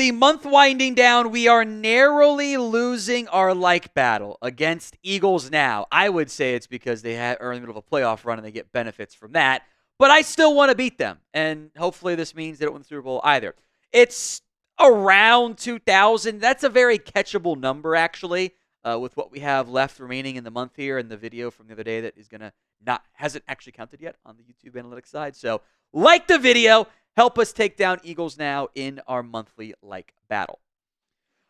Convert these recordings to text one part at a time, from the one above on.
the month winding down, we are narrowly losing our like battle against Eagles now. I would say it's because they are in the middle of a playoff run and they get benefits from that. But I still want to beat them. And hopefully this means they don't win the Super Bowl either. It's around 2,000. That's a very catchable number, actually, with what we have left remaining in the month here and the video from the other day that is going to hasn't actually counted yet on the YouTube analytics side. So like the video. Help us take down Eagles now in our monthly like battle.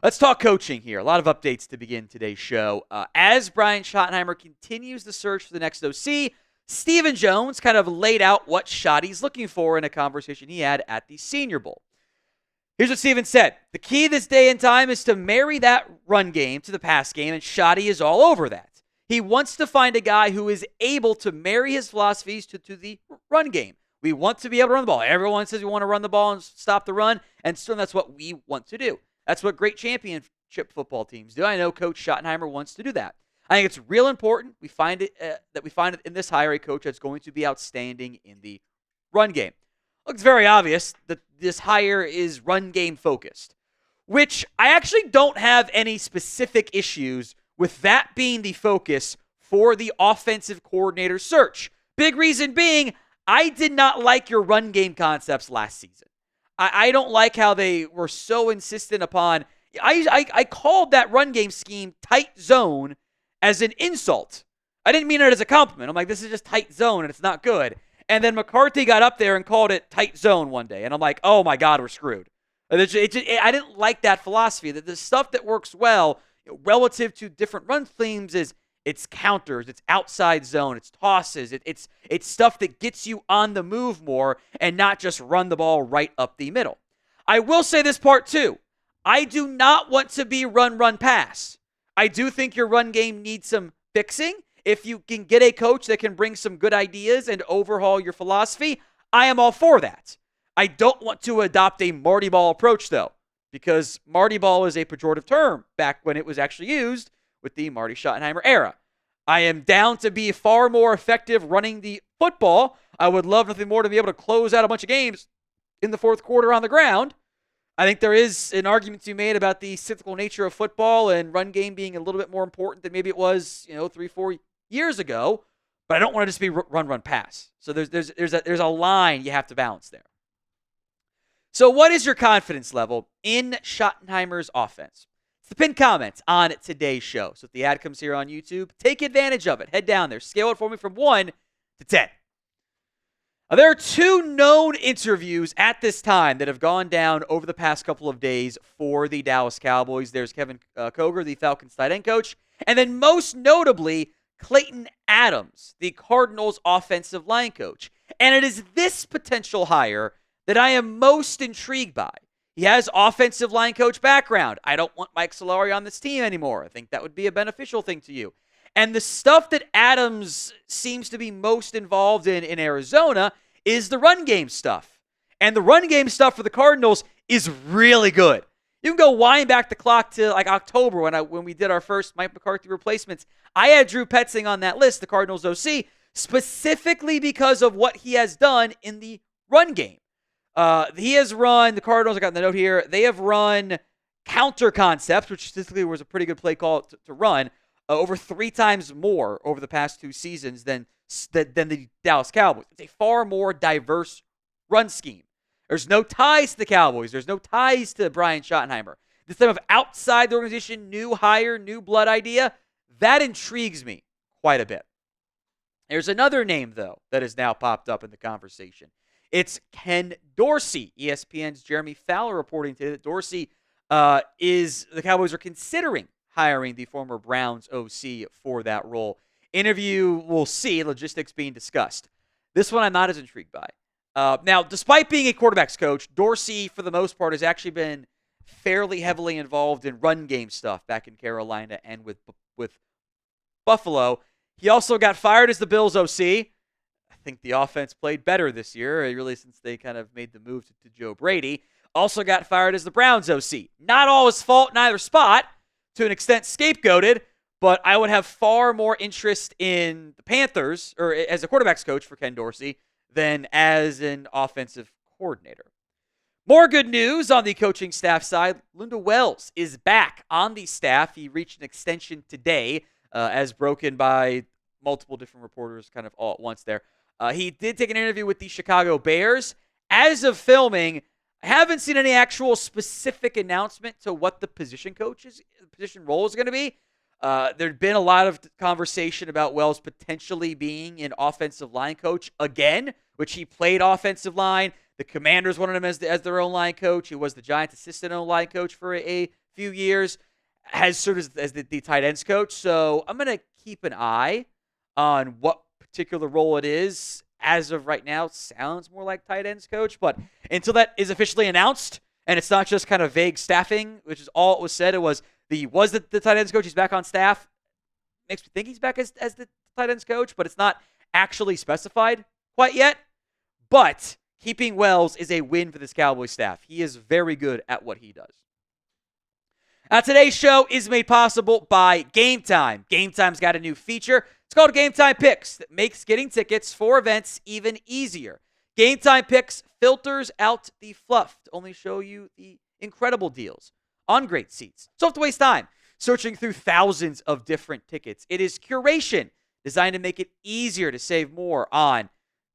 Let's talk coaching here. A lot of updates to begin today's show. As Brian Schottenheimer continues the search for the next OC, Stephen Jones kind of laid out what shot he's looking for in a conversation he had at the Senior Bowl. Here's what Stephen said. The key this day and time is to marry that run game to the pass game, and Schotty is all over that. He wants to find a guy who is able to marry his philosophies to the run game. We want to be able to run the ball. Everyone says we want to run the ball and stop the run, and so that's what we want to do. That's what great championship football teams do. I know Coach Schottenheimer wants to do that. I think it's real important we find it in this hire a coach that's going to be outstanding in the run game. Look, it's very obvious that this hire is run game focused, which I actually don't have any specific issues with that being the focus for the offensive coordinator search. Big reason being, I did not like your run game concepts last season. I don't like how they were so insistent upon. I called that run game scheme tight zone as an insult. I didn't mean it as a compliment. I'm like, this is just tight zone and it's not good. And then McCarthy got up there and called it tight zone one day. And I'm like, oh my God, we're screwed. I didn't like that philosophy. That the stuff that works well relative to different run themes is it's counters, it's outside zone, it's tosses, it's stuff that gets you on the move more and not just run the ball right up the middle. I will say this part too. I do not want to be run, pass. I do think your run game needs some fixing. If you can get a coach that can bring some good ideas and overhaul your philosophy, I am all for that. I don't want to adopt a Marty Ball approach though, because Marty Ball is a pejorative term back when it was actually used with the Marty Schottenheimer era. I am down to be far more effective running the football. I would love nothing more to be able to close out a bunch of games in the fourth quarter on the ground. I think there is an argument to be made about the cyclical nature of football and run game being a little bit more important than maybe it was, 3-4 years ago. But I don't want to just be run, pass. So there's a line you have to balance there. So what is your confidence level in Schottenheimer's offense? The pinned comments on today's show. So if the ad comes here on YouTube, take advantage of it. Head down there. Scale it for me from 1 to 10. There are 2 known interviews at this time that have gone down over the past couple of days for the Dallas Cowboys. There's Kevin Koger, the Falcons tight end coach, and then most notably, Clayton Adams, the Cardinals offensive line coach. And it is this potential hire that I am most intrigued by. He has offensive line coach background. I don't want Mike Solari on this team anymore. I think that would be a beneficial thing to you. And the stuff that Adams seems to be most involved in Arizona is the run game stuff. And the run game stuff for the Cardinals is really good. You can go wind back the clock to like October when we did our first Mike McCarthy replacements. I had Drew Petzing on that list, the Cardinals OC, specifically because of what he has done in the run game. He has run, the Cardinals, I got the note here, they have run counter concepts, which statistically was a pretty good play call to run, over 3 times more over the past 2 seasons than the Dallas Cowboys. It's a far more diverse run scheme. There's no ties to the Cowboys. There's no ties to Brian Schottenheimer. This type of outside the organization, new hire, new blood idea, that intrigues me quite a bit. There's another name, though, that has now popped up in the conversation. It's Ken Dorsey. ESPN's Jeremy Fowler reporting today that Dorsey the Cowboys are considering hiring the former Browns OC for that role. Interview, we'll see, logistics being discussed. This one I'm not as intrigued by. Now, despite being a quarterback's coach, Dorsey, for the most part, has actually been fairly heavily involved in run game stuff back in Carolina and with Buffalo. He also got fired as the Bills OC. I think the offense played better this year, really, since they kind of made the move to Joe Brady. Also got fired as the Browns OC. Not all his fault in either spot, to an extent scapegoated, but I would have far more interest in the Panthers, or as a quarterback's coach for Ken Dorsey, than as an offensive coordinator. More good news on the coaching staff side. Lunda Wells is back on the staff. He reached an extension today, as broken by multiple different reporters kind of all at once there. He did take an interview with the Chicago Bears. As of filming, I haven't seen any actual specific announcement to what the position role is going to be. There'd been a lot of conversation about Wells potentially being an offensive line coach again, which he played offensive line. The Commanders wanted him as their own line coach. He was the Giants' assistant line coach for a few years, has served as the tight ends coach. So I'm going to keep an eye on what particular role it is. As of right now, sounds more like tight ends coach. But until that is officially announced, and it's not just kind of vague staffing, which is all it was said, it was the tight ends coach. He's back on staff. Makes me think he's back as the tight ends coach, but it's not actually specified quite yet. But keeping Wells is a win for this Cowboys staff. He is very good at what he does. Today's show is made possible by Game Time. Game Time's got a new feature. It's called Game Time Picks that makes getting tickets for events even easier. Game Time Picks filters out the fluff to only show you the incredible deals on great seats. So don't have to waste time searching through thousands of different tickets. It is curation designed to make it easier to save more on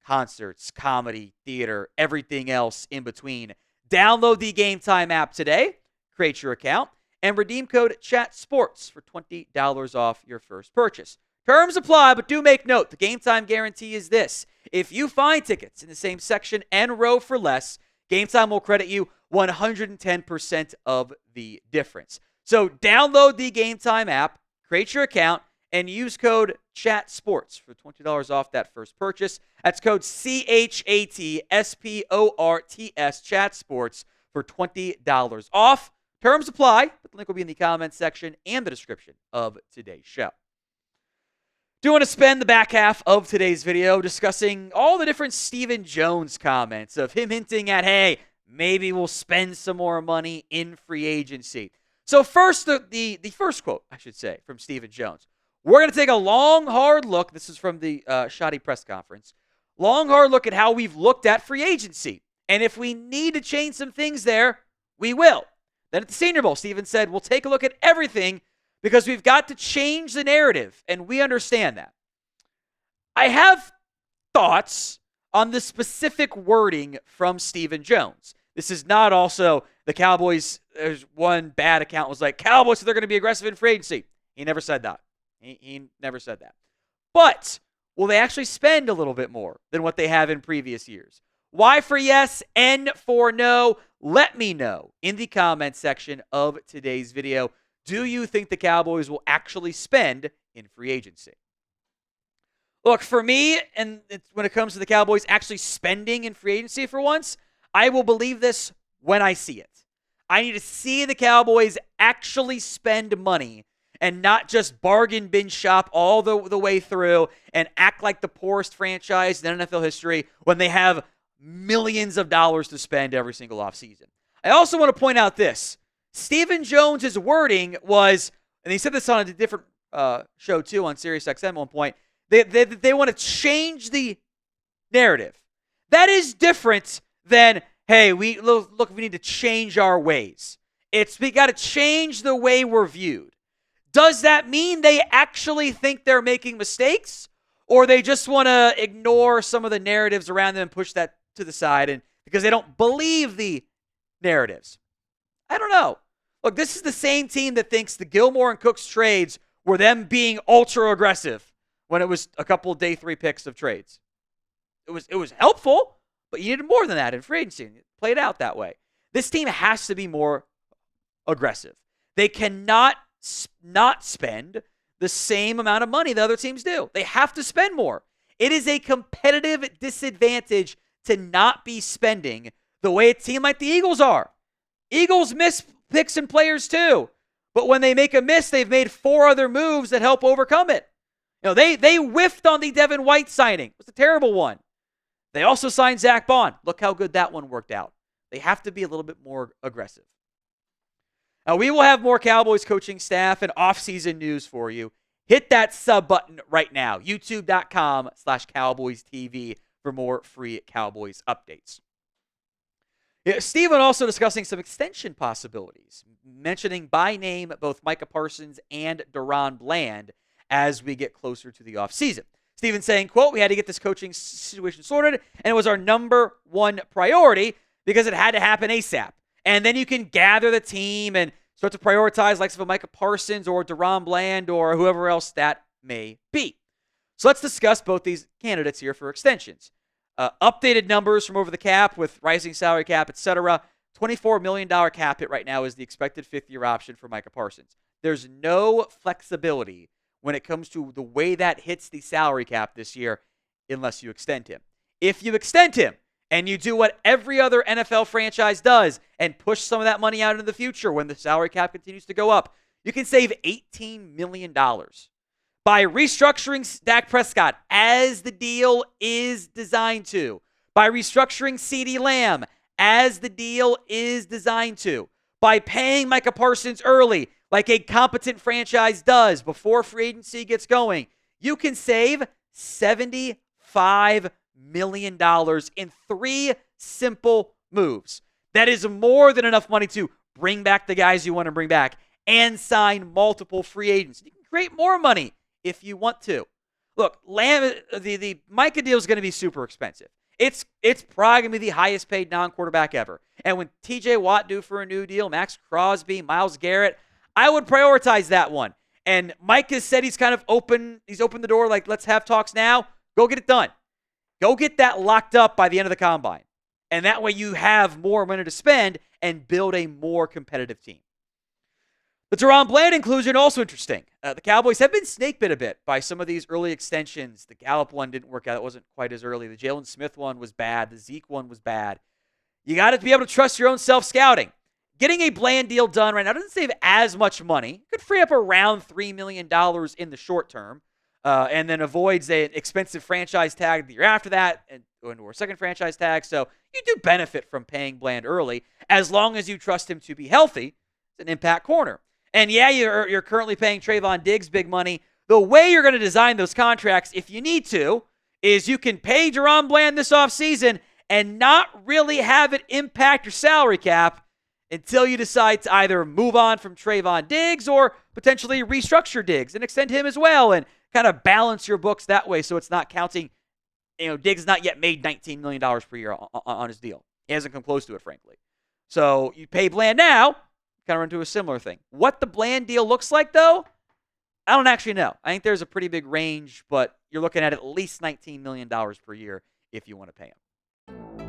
concerts, comedy, theater, everything else in between. Download the Game Time app today, create your account, and redeem code CHATSPORTS for $20 off your first purchase. Terms apply, but do make note, the Game Time guarantee is this. If you find tickets in the same section and row for less, Game Time will credit you 110% of the difference. So download the Game Time app, create your account, and use code CHATSPORTS for $20 off that first purchase. That's code CHATSPORTS, CHATSPORTS, for $20 off. Terms apply, but the link will be in the comments section and the description of today's show. Do want to spend the back half of today's video discussing all the different Stephen Jones comments of him hinting at, hey, maybe we'll spend some more money in free agency. So first, the first quote, I should say, from Stephen Jones. We're going to take a long, hard look. This is from the Shoddy press conference. Long, hard look at how we've looked at free agency. And if we need to change some things there, we will. Then at the Senior Bowl, Stephen said, we'll take a look at everything because we've got to change the narrative, and we understand that. I have thoughts on the specific wording from Stephen Jones. This is not also the Cowboys. There's one bad account was like, Cowboys, so they're going to be aggressive in free agency. He never said that. He never said that. But will they actually spend a little bit more than what they have in previous years? Y for yes, N for no. Let me know in the comments section of today's video. Do you think the Cowboys will actually spend in free agency? Look, for me, and when it comes to the Cowboys actually spending in free agency for once, I will believe this when I see it. I need to see the Cowboys actually spend money and not just bargain bin shop all the way through and act like the poorest franchise in NFL history when they have millions of dollars to spend every single offseason. I also want to point out this. Stephen Jones' wording was, and he said this on a different show too on SiriusXM at one point, they want to change the narrative. That is different than, hey, we need to change our ways. We got to change the way we're viewed. Does that mean they actually think they're making mistakes? Or they just want to ignore some of the narratives around them and push that to the side and because they don't believe the narratives? I don't know. Look, this is the same team that thinks the Gilmore and Cooks trades were them being ultra aggressive when it was a couple of day 3 picks of trades. It was helpful, but you needed more than that in free agency. It played out that way. This team has to be more aggressive. They cannot not spend the same amount of money the other teams do. They have to spend more. It is a competitive disadvantage to not be spending the way a team like the Eagles are. Eagles miss picks and players too, but when they make a miss, they've made 4 other moves that help overcome it. You know, they whiffed on the Devin White signing. It was a terrible one. They also signed Zach Bond. Look how good that one worked out. They have to be a little bit more aggressive. Now, we will have more Cowboys coaching staff and offseason news for you. Hit that sub button right now. YouTube.com/CowboysTV for more free Cowboys updates. Yeah, Steven also discussing some extension possibilities, mentioning by name both Micah Parsons and DaRon Bland as we get closer to the offseason. Steven saying, quote, "We had to get this coaching situation sorted, and it was our number one priority because it had to happen ASAP. And then you can gather the team and start to prioritize likes of a Micah Parsons or DaRon Bland or whoever else that may be." So let's discuss both these candidates here for extensions. Updated numbers from over the cap with rising salary cap, etc. $24 million cap hit right now is the expected fifth-year option for Micah Parsons. There's no flexibility when it comes to the way that hits the salary cap this year unless you extend him. If you extend him and you do what every other NFL franchise does and push some of that money out into the future when the salary cap continues to go up, you can save $18 million. By restructuring Dak Prescott as the deal is designed to, by restructuring CeeDee Lamb as the deal is designed to, by paying Micah Parsons early like a competent franchise does before free agency gets going, you can save $75 million in 3 simple moves. That is more than enough money to bring back the guys you want to bring back and sign multiple free agents. You can create more money if you want to. Look, Lamb, the Micah deal is going to be super expensive. It's probably going to be the highest paid non-quarterback ever. And when TJ Watt due for a new deal, Max Crosby, Myles Garrett, I would prioritize that one. And Mike has said he's kind of opened the door, like, let's have talks now. Go get it done. Go get that locked up by the end of the combine. And that way you have more money to spend and build a more competitive team. The DaRon Bland inclusion, also interesting. The Cowboys have been snake bit a bit by some of these early extensions. The Gallup one didn't work out. It wasn't quite as early. The Jalen Smith one was bad. The Zeke one was bad. You got to be able to trust your own self-scouting. Getting a Bland deal done right now doesn't save as much money. It could free up around $3 million in the short term, and then avoids an expensive franchise tag the year after that and or a second franchise tag. So you do benefit from paying Bland early as long as you trust him to be healthy. It's an impact corner. And yeah, you're currently paying Trayvon Diggs big money. The way you're going to design those contracts, if you need to, is you can pay DaRon Bland this offseason and not really have it impact your salary cap until you decide to either move on from Trayvon Diggs or potentially restructure Diggs and extend him as well and kind of balance your books that way so it's not counting. Diggs has not yet made $19 million per year on his deal. He hasn't come close to it, frankly. So you pay Bland now, kind of run into a similar thing. What the Bland deal looks like, though, I don't actually know. I think there's a pretty big range, but you're looking at least $19 million per year if you want to pay him.